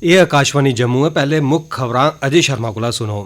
ਇਹ आकाशवाणी जम्मू है। पहले मुख खबरां अजय शर्मा कोला सुनो।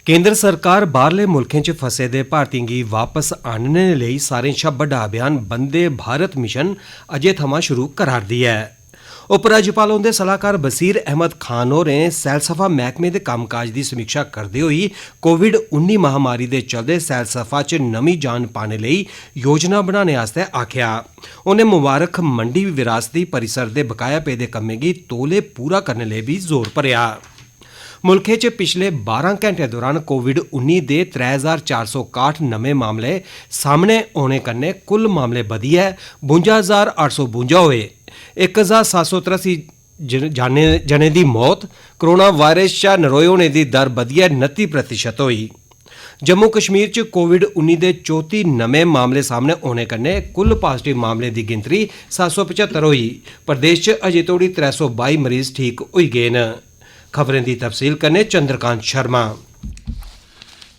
केंद्र सरकार बाहरले मुल्खें च फसे दे भारतीयों गी वापस आह्नने लेई सारें शा बड्डा अभियान वंदे भारत मिशन अजे थमां शुरू करा'रदी है। उपराज्यपाल हुंदे सलाहकार बसीर अहमद खान होरें सैलसफा मैह्कमे दे कम्मकाज दी समीक्षा करदे होई कोविड-19 महामारी दे चलदे सैलसफा च नमीं जान पाने लेई योजना बनाने आस्तै आखेआ। उन्हें मुबारक मंडी विरासती परिसर दे बकाया पेदे कम्में गी तौले पूरा करने लेई भी जोर भरेआ। मुल्खै च पिछले 12 घैंटे दौरान कोविड-19 दे 3461 नमें मामले सामने औने कन्नै कुल मामले बधियै 52,852 होए। 1,783 जने दी मौत। कोरोना वायरस शा नरोए होने दी दर बधियै 29% होई। जम्मू कश्मीर च कोविड-19 दे 34 नमें मामले सामने औने कन्नै कुल पॉजिटिव मामले दी गिनतरी 775 होई। प्रदेश च अजे तोड़ी 322 मरीज ठीक होई गए न। खबरें दी तफसील कन्नै चंद्रकांत शर्मा।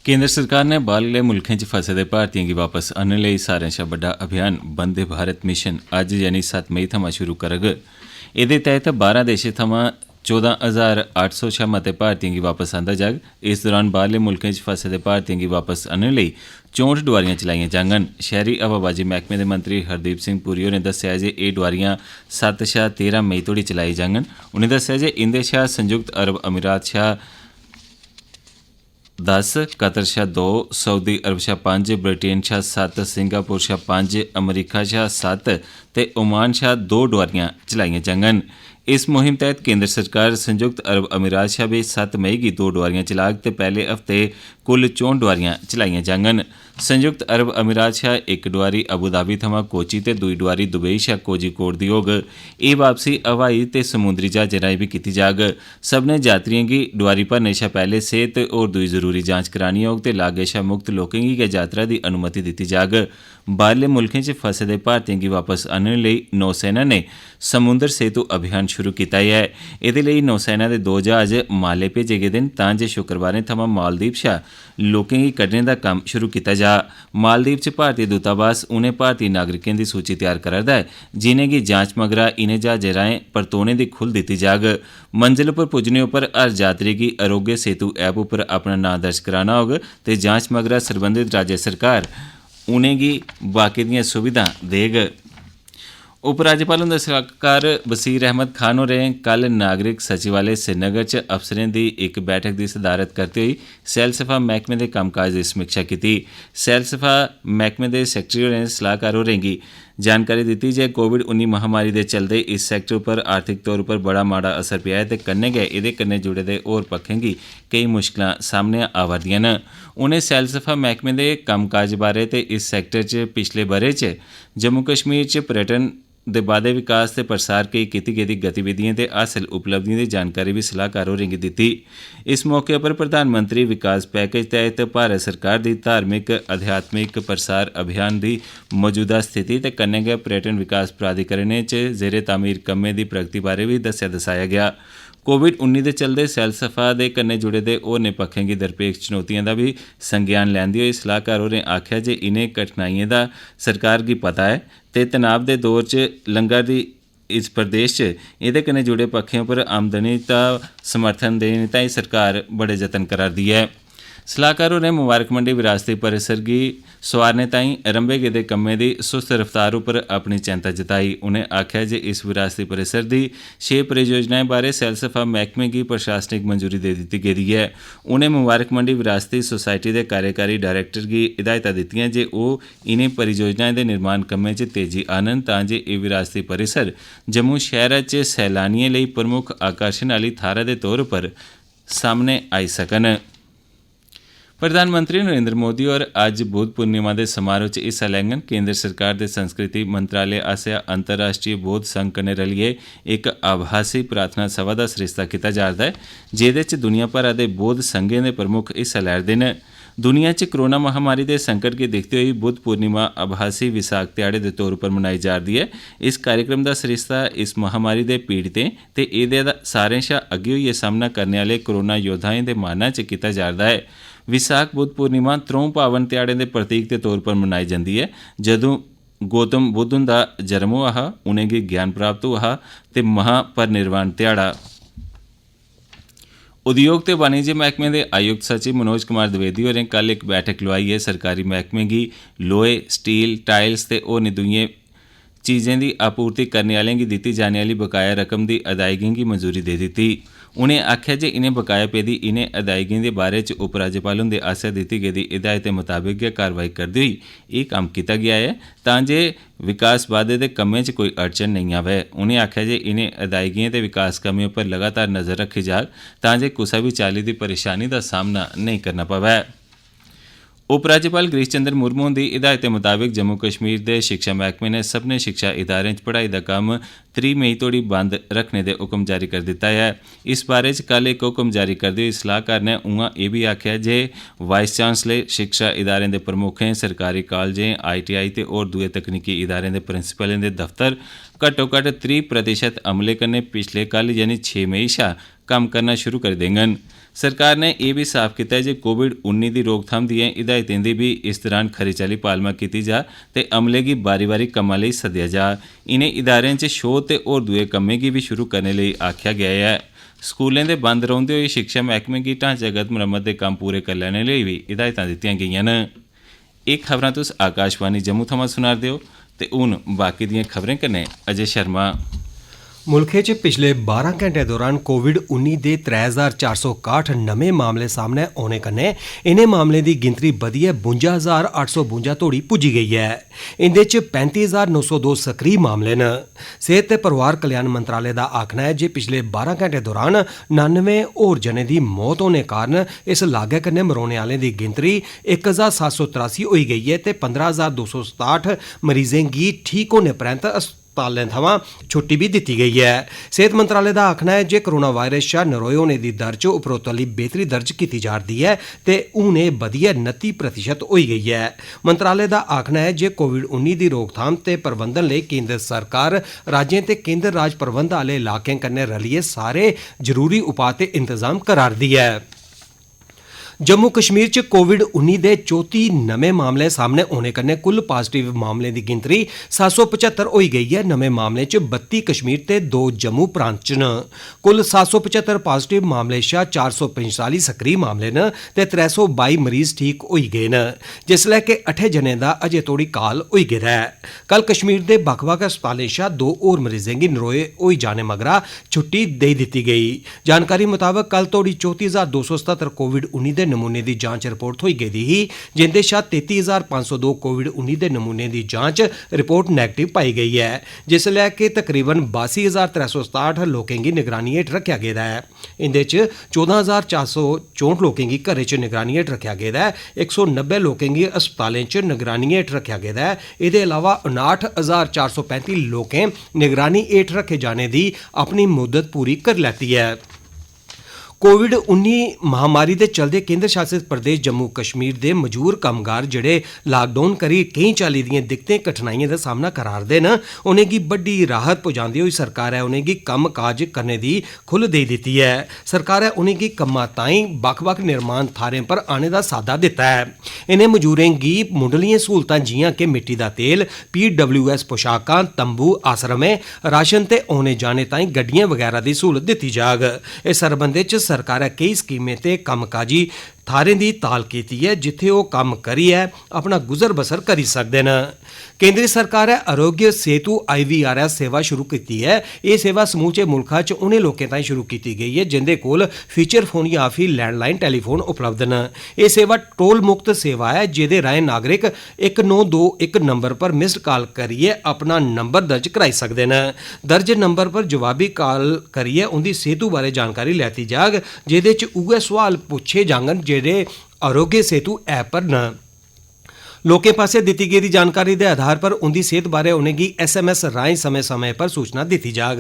केंद्र सरकार ने बाहरले मुल्खें च फसे दे भारतीयों गी वापस आह्नने लेई सारें शा बड्डा अभियान वंदे भारत मिशन अज्ज यानी 7 मई थमां शुरू करग। एह्दे तैह्त 12 देशें थमां 14,800 शा मते भारतीयों गी वापस आंदा जाग। इस दौरान बाहरले मुल्खें च फसे दे भारतीयों गी वापस आह्नने लेई 64 डोआरियां चलाईयां जाङन। शैहरी हवाबाजी मैह्कमे दे मंत्री हरदीप सिंह पुरी होरें दस्सेआ जे एह् डोआरियां 7 शा 13 मई तोड़ी चलाई जाङन। उनें दस्सेआ जे इंदे शा संयुक्त अरब अमीरात शा 10, कतर शा 2, सऊदी अरब शा 5, ब्रिटेन शा 7, सिंगापुर शा 5, अमरीका शा 7 ते ओमान शा 2 डोआरियां चलाईयां जाङन। इस मुहिम तैह्त केंद्र सरकार संयुक्त अरब अमीरात शा भी 7 मई गी 2 डोआरियां चलाग ते पैह्ले हफ्ते कुल 64 डोआरियां चलाईयां जाङन। संयुक्त अरब अमीरात शा इक डोआरी अबूधाबी थमां कोची ते दूई डोआरी दुबई शा कोझिकोड दी होग। एह् वापसी हवाई ते समुंदरी जहाजें राहें भी कीती जाग। सभनें यात्रिएं गी डोआरी भरने शा पैह्ले सेह्त ते होर दूई जरूरी जांच करानी होग ते लागै शा मुक्त लोकें गी गै यात्रा दी अनुमति दित्ती जाग। बाहरले मुल्खें च फसे दे भारतीयों गी वापस आह्नने लेई नौसेना ने समुंदर सेतु अभियान शुरू कीता ऐ। एह्दे लेई नौसेना दे 2 जहाज माले भेजे गेदे न तां जे शुक्रवारें थमां मालदीव शा लोकें गी कड्ढने दा कम्म शुरू कीता जा। मालदीव च भारतीय दूतावास उनें भारतीय नागरिकें दी सूची तैयार करा'रदा ऐ जिनेंगी जांच मगरा इनें जहाजें राहें परतोने दी खुल्ल दित्ती जाग। मंजिल उप्पर पुज्जने उप्पर हर यात्री गी आरोग्य सेतु ऐप उप्पर अपना नांऽ दर्ज कराना होग ते जांच मगरा सरबंधित राज्य सरकार उनेंगी बाकी दियां सुविधां देग। उपराज्यपाल हुंदे सलाहकार बसीर अहमद खान होरें कल नागरिक सचिवालय श्रीनगर च अफसरें दी इक बैठक दी सदारत करदे होई सैलसफा मैह्कमे दे कम्मकाज दी समीक्षा कीती। सैलसफा मैह्कमे दे सैक्रेटरी होरें सलाहकार होरें गी जानकारी दित्ती जे कोविड-19 महामारी दे चलदे इस सैक्टर उप्पर आर्थिक तौर उप्पर बड़ा माड़ा असर पेआ ऐ ते कन्नै गै एह्दे कन्नै जुड़े दे होर पक्खें गी केई मुश्कलां सामने आवा'रदियां न। उनें सैलसफा मैह्कमे दे कम्मकाज बारै ते इस सैक्टर च पिछले ब'रे च जम्मू कश्मीर च पर्यटन दे बाद्धे विकास ते प्रसार केई कीती गेदी गतिविधिएं ते हासल उपलब्धिएं दी जानकारी भी सलाहकार होरें गी दित्ती। इस मौके पर प्रधानमंत्री विकास पैकेज तैह्त भारत सरकार दी धार्मिक अध्यात्मिक प्रसार अभियान दी मौजूदा स्थिति ते कन्नै गै पर्यटन विकास प्राधिकरणें च जेरे तामीर कम्में दी प्रगति बारै भी दस्साया गया। कोविड-19 दे चलदे सैलसफा दे कन्नै जुड़े दे होरनें पक्खें गी दरपेश चुनौतिएं दा भी संज्ञान लैंदे होई सलाहकार होरें आखेआ जे इनें कठिनाइएं दा सरकार गी पता ऐ ते तनाव दे दौर च लंघा दी इस प्रदेश च एह्दे कन्नै जुड़े पक्खें उप्पर आमदनी दा समर्थन देने ताईं सरकार बड़े जतन करा'रदी ऐ। सलाहकार होरें मुबारक मंडी विरासती परिसर गी सोआरने ताईं रंभे गेदे कम्में दी सुस्त रफ्तार उप्पर अपनी चैंता जताई। उनें आखेआ जे इस विरासती परिसर दी 6 परियोजनाएं बारै सैलसफा मैह्कमे गी प्रशासनिक मंजूरी दे दित्ती गेदी ऐ। उनें मुबारक मंडी विरासती सोसायटी दे कार्यकारी डायरैक्टर गी हिदायतां दित्तिआं जे ओह् इनें परियोजनाएं दे निर्माण कम्में च तेजी आह्नन तां जे एह् विरासती परिसर जम्मू शैह्रा च सैलानिएं लेई प्रमुख आकर्षण आह्ली थाह्रा दे तौर उप्पर सामने आई सकन। प्रधानमंत्री नरेंद्र मोदी होर अज्ज बुद्ध पूर्णिमा दे समारोह च हिस्सा लैङन। केंद्र सरकार दे संस्कृति मंत्रालय आसेआ अंतर्राष्ट्रीय बौद्ध संघ कन्नै रलियै इक आभासी प्रार्थना सभा दा सरिस्ता कीता जा'रदा ऐ जेह्दे च दुनिया भरै दे बौद्ध संघें दे प्रमुख हिस्सा लै'रदे न। दुनिया च कोरोना महामारी दे संकट गी दिक्खते होई बुद्ध पूर्णिमा आभासी विसाख ध्याड़े दे तौर उप्पर मनाई जा'रदी ऐ। इस कार्यक्रम दा सरिस्ता इस महामारी दे पीड़ितें ते एह्दे सारें शा अग्गे होइयै सामना करने आह्ले कोरोना योद्धाएं दे मानै च कीता जा'रदा ऐ। विसाख बुद्ध पूर्णिमा त्रौं पावन ध्याड़ें दे प्रतीक दे तौर पर मनाई जंदी ऐ। जदूं गौतम बुद्ध हुंदा जन्म होआ हा, उनेंगी ज्ञान प्राप्त होआ हा ते महापरिनिर्वाण ध्याड़ा उद्योग ते वाणिज्य मैहकमे दे आयुक्त सचिव मनोज कुमार द्विवेदी होरें कल इक बैठक लोआइयै सरकारी मैहकमें गी लोहे, स्टील, टाइल्स ते होरनें दूइएं चीजें दी आपूर्ति करने आह्लें गी दित्ती जाने आह्ली बकाया रकम दी अदायगी गी मंजूरी दे दित्ती। उनें आखेआ जे इनें बकाया पेदी इनें अदायगिएं दे बारे च उपराज्यपाल हुंदे आसेआ दित्ती गेदी हिदायतें मताबक गै कार्रवाई करदे होई एह् कम्म कीता गेआ ऐ तां जे विकास बाद्दे दे कम्में च कोई अड़चन नेईं आवै। उनें आखेआ जे इनें अदायगिएं ते विकास कम्में उप्पर लगातार नज़र रक्खी जाग तां जे कुसै बी चाल्ली दी परेशानी दा सामना नेईं करना पवै। उपराज्यपाल गिरीश चंद्र मुर्मू हुंदी हिदायतें मुताबिक जम्मू कश्मीर दे शिक्षा मैह्कमे ने सभनें शिक्षा इदारें च पढ़ाई दा कम्म 3 मई तोड़ी बंद रखने दे हुक्म जारी करी दित्ता ऐ। इस बारे च कल इक हुक्म जारी करदे होई सलाहकार ने उआं एह् बी आखेआ जे वाइस चांसलर, शिक्षा इदारें दे प्रमुखें, सरकारी कालजें, ITI ते होर दुए तकनीकी इदारें दे प्रिंसिपलें दे दफ्तर घट्टोघट्ट 30% अमले कन्नै पिछले कल यानी 6 मई शा कम्म करना शुरू करी देङन। सरकार ने यह भी साफ किया जे कोविड-19 दी रोकथाम दिएं हिदायतें दी भी इस दौरान खरी चाल्ली पालमा कीती जा ते अमले गी बारी बारी कम्मां लेई सद्देआ जा। इनें इदारें च शोध ते होर दुए कम्में गी भी शुरू करने लेई आखेआ गेआ ऐ। स्कूलें दे बंद रौंह्दे होई शिक्षा मैह्कमे गी ढांचागत मरम्मत दे कम्म पूरे करी लैने लेई भी हिदायतां दित्तियां गेईआं न। एह् खबरां तुस आकाशवाणी जम्मू थमां सुना'रदे हो ते हून बाकी दिएं खबरें कन्नै अजय शर्मा। मुल्खै च पिछले 12 घैंटे दौरान कोविड-19 दे 3461 नमें मामले सामने औने कन्नै इनें मामलें दी गिनतरी बधियै 52,852 तोड़ी पुज्जी गेई ऐ। इंदे च 35,902 सक्रिय मामले न। सेहत ते परिवार कल्याण मंत्रालय दा आखना है जे पिछले 12 घैंटे दौरान 99 होर जने दी मौत होने कारण इस लागै कन्नै मरोने आह्लें दी गिनतरी 1783 होई गेई ऐ ते 15,267 मरीजें गी ठीक होने परैंत अस्पतालें थमां छुट्टी भी दित्ती गेई है। सेहत मंत्रालय दा आखना है जे कोरोना वायरस शा नरोए होने दी दर च उपरोतली बेहतरी दर्ज कीती जा'रदी ऐ ते हून एह् बधियै 29% होई गेई है। मंत्रालय दा आखना है जे कोविड-19 दी रोकथाम ते प्रबंधन लेई केंद्र सरकार राज्यें ते केंद्र राज प्रबंध आह्ले इलाकें कन्नै रलियै सारे जरूरी उपाऽ ते इंतजाम करा'रदी ऐ। जम्मू कश्मीर च कोविड-19 दे 34 नमें मामले सामने औने कन्नै कुल पॉजिटिव मामलें दी गिनतरी 775 होई गेई ऐ। नमें मामलें च 32 कश्मीर ते 2 जम्मू प्रांत च न। कुल 775 पॉजिटिव मामले शा 445 सक्रिय मामले न ते 322 मरीज ठीक होई गे न, जिसलै कि 8 जनें दा अजें तोड़ी काल होई गेदा ऐ। कल कश्मीर दे बक्ख-बक्ख अस्पतालें शा 2 होर मरीजें गी नरोए होई जाने मगरा छुट्टी देई दित्ती गेई। जानकारी मुताबक कल तोड़ी 34,277 कोविड-19 दे नमूने दी जांच रिपोर्ट थ्होई गेदी ही, जिंदे शा 33,502 कोविड-19 दे नमूने दी जांच रिपोर्ट नैगेटिव पाई गेई है, जिसलै कि तकरीबन 82,367 लोकें गी निगरानी हेठ रखेआ गेदा है। इंदे च 14,464 लोकें गी घरें च निगरानी हेठ रखेआ गेदा है, 190 लोकें गी अस्पतालें च निगरानी हेठ रखेआ गेदा है। एह्दे अलावा 59,435 लोकें निगरानी हेठ रखे जाने दी अपनी मुद्दत पूरी करी लैती है। कोविड-19 महामारी दे चलदे केंद्र शासित प्रदेश जम्मू कश्मीर दे मजूर कम्मगार जेहड़े लाकडाउन करी केईं चाल्ली दिएं दिक्कतें कठिनाइएं दा सामना करा'रदे न, उनेंगी बड्डी राहत पुजांदे होई सरकारै उनेंगी कम्म काज करने दी खुल्ल देई दित्ती ऐ। सरकारै उनेंगी कम्मा ताईं बक्ख-बक्ख निर्माण थाह्रें पर आने दा साद्दा दित्ता है। इनें मजूरें गी मुंडलियां सहूलतां जि'यां कि मिट्टी दा तेल, PWS पोशाकां, तंबू, आसरमें, राशन ते औने जाने ताईं गड्डियां वगैरा दी सहूलत दित्ती जाग। इस सरबंधै च सरकारै केई स्कीमें ते कम्मकाजी थाह्रें दी ताल कीती ऐ जित्थै ओह् कम्म करियै अपना गुजर बसर करी सकदे न। केंद्री सरकारै आरोग्य सेतु IVRS सेवा शुरू कीती ऐ। एह् सेवा समूचे मुल्खा च उनें लोकें ताईं शुरू कीती गेई ऐ जिंदे कोल फीचर फोन या फ्ही लैंडलाइन टेलीफोन उपलब्ध न। एह् सेवा टोल मुक्त सेवा ऐ जेह्दे राहें नागरिक 1921 नंबर पर मिस्ड कॉल करियै अपना नंबर दर्ज कराई सकदे न। दर्ज नंबर पर जवाबी कॉल करियै उंदी सेहतू बारै जानकारी लैती जाग, जेह्दे च उ'ऐ सोआल पुच्छे जाङन जेह्ड़े आरोग्य सेतु ऐप पर न। लोकें पास्सेआ दित्ती गेदी जानकारी दे आधार पर उंदी सेहत बारै उनेंगी SMS राहें समय समय पर सूचना दित्ती जाग।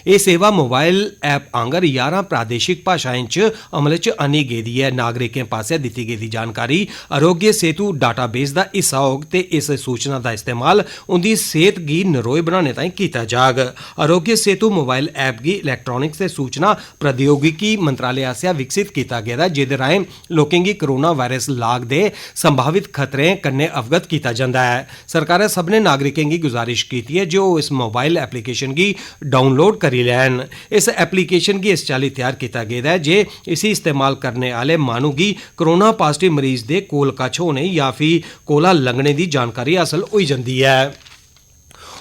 एह् सेवा मोबाइल ऐप आंगर 11 प्रादेशिक भाषाएं च अमल च आनी गेदी ऐ। नागरिकें पास्सेआ दित्ती गेदी जानकारी आरोग्य सेतु डाटाबेस दा हिस्सा होग ते इस सूचना दा इस्तेमाल उंदी सेहत गी नरोए बनाने ताईं कीता जाग। आरोग्य सेतु मोबाइल ऐप गी इलैक्ट्रानिक्स ते सूचना प्रौद्योगिकी मंत्रालय आस्सेआ विकसित कीता गेदा, जेह्दे राहें लोकें गी कोरोना वायरस लाग दे संभावित खतरें कन्नै अवगत किया जाता है। सरकारै सभनें नागरिकें की गुजारिश की है जो इस मोबाइल एप्लीकेशन की डाउनलोड करी लैन। इस एप्लीकेशन की इस चाल्ली तैयार किया गया है जे इसी इस्तेमाल करने आले मानू की कोरोना पॉजिटिव मरीज दे कोल कच्छ होने या फिर कोला लंघने की जानकारी हासल हो जाती है।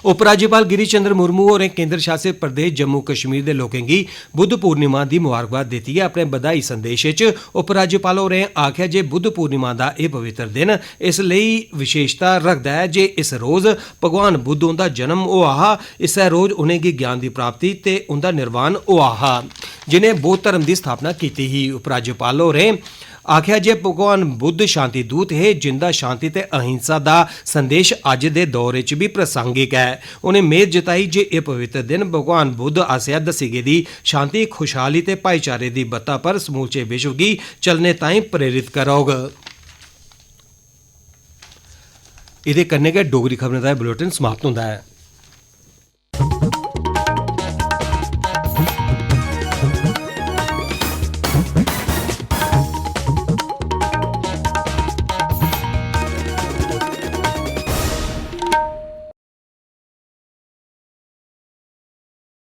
उपराज्यपाल गिरीश चंद्र मुर्मू होरें केंद्र शासित प्रदेश जम्मू कश्मीर के लोगों की बुद्ध पूर्णिमा की मुबारकबाद दी है। अपने बधाई संदेश च उपराज्यपाल होरें आख्या जे बुद्ध पूर्णिमा का यह पवित्र दिन इसलिए विशेषता रखता है जे इस रोज़ भगवान बुद्ध उनका जन्म होआ हा। इस रोज़ उन्हेंगी ज्ञान की प्राप्ति ते उनका निर्वाण होआ हा जिन्हें बौद्ध धर्म की स्थापना की ही। उपराज्यपाल होरें आख्या जे भगवान बुद्ध शांति दूत है जिंदा शांति ते अहिंसा का संदेश अज दे दौर च भी प्रासंगिक है। उन्हें मेद जताई जे यह पवित्र दिन भगवान बुद्ध आसिया दसी गेदी शांति खुशहाली ते भाईचारे की बत्ता पर समूचे विश्व की चलने ताईं प्रेरित करोग। इहदे कन्नै गै डोगरी खबरें दा बुलेटिन समाप्त होंदा है।